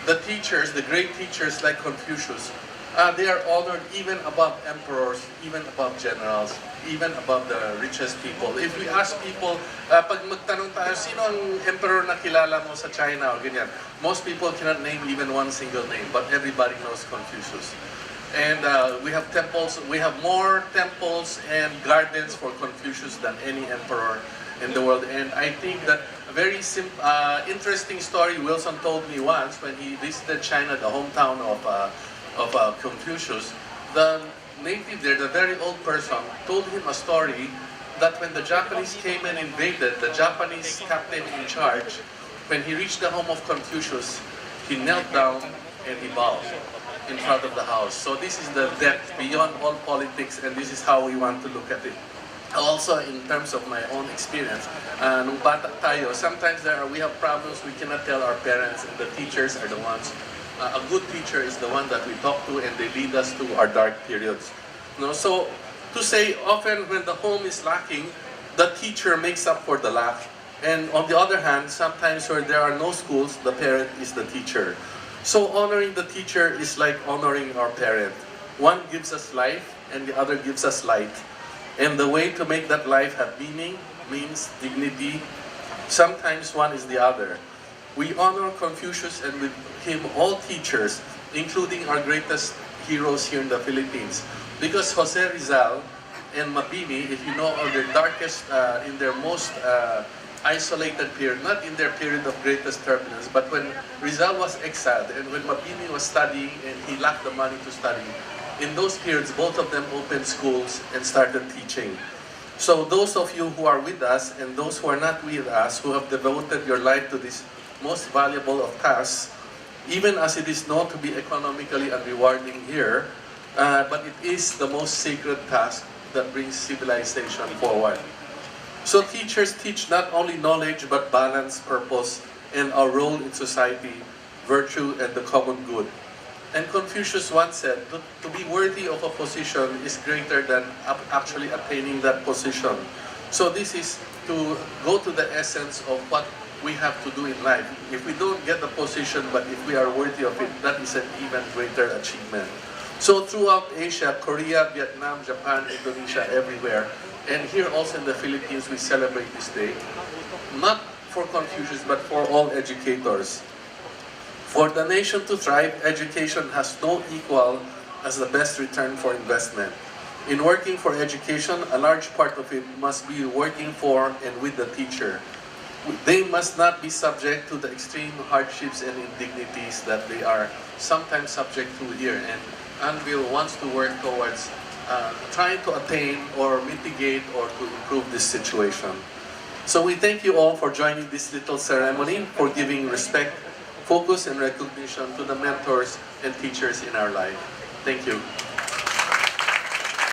the teachers, the great teachers like Confucius, they are honored even above emperors, even above generals, even above the richest people. If we ask people, pag magtanong tayo, sino ang emperor na kilala mo sa China o ganyan, most people cannot name even one single name, but everybody knows Confucius. And we have temples, we have more temples and gardens for Confucius than any emperor in the world. And I think that a very interesting story Wilson told me once when he visited China, the hometown of Confucius. The native there, the very old person, told him a story that when the Japanese came and invaded, the Japanese captain in charge, when he reached the home of Confucius, he knelt down and he bowed in front of the house. So this is the depth beyond all politics, and this is how we want to look at it. Also, in terms of my own experience, nung bata tayo, sometimes we have problems we cannot tell our parents, and the teachers are the ones. A good teacher is the one that we talk to, and they lead us to our dark periods. No, so to say, often when the home is lacking, the teacher makes up for the lack. And on the other hand, sometimes where there are no schools, the parent is the teacher. So honoring the teacher is like honoring our parent. One gives us life, and the other gives us light. And the way to make that life have meaning, means dignity. Sometimes one is the other. We honor Confucius, and with him all teachers, including our greatest heroes here in the Philippines. Because Jose Rizal and Mabini, if you know, are their darkest, in their most isolated period, not in their period of greatest turbulence, but when Rizal was exiled and when Mabini was studying and he lacked the money to study, in those periods, both of them opened schools and started teaching. So those of you who are with us and those who are not with us, who have devoted your life to this most valuable of tasks, even as it is known to be economically unrewarding here, but it is the most sacred task that brings civilization forward. So teachers teach not only knowledge but balance, purpose, and our role in society, virtue, and the common good. And Confucius once said, to be worthy of a position is greater than actually attaining that position. So this is to go to the essence of what we have to do in life. If we don't get the position, but if we are worthy of it, that is an even greater achievement. So throughout Asia, Korea, Vietnam, Japan, Indonesia, everywhere, and here also in the Philippines, we celebrate this day, not for Confucius, but for all educators. For the nation to thrive, education has no equal as the best return for investment. In working for education, a large part of it must be working for and with the teacher. They must not be subject to the extreme hardships and indignities that they are sometimes subject to here. And Anvil wants to work towards trying to attain or mitigate or to improve this situation. So we thank you all for joining this little ceremony, for giving respect, focus, and recognition to the mentors and teachers in our life. Thank you.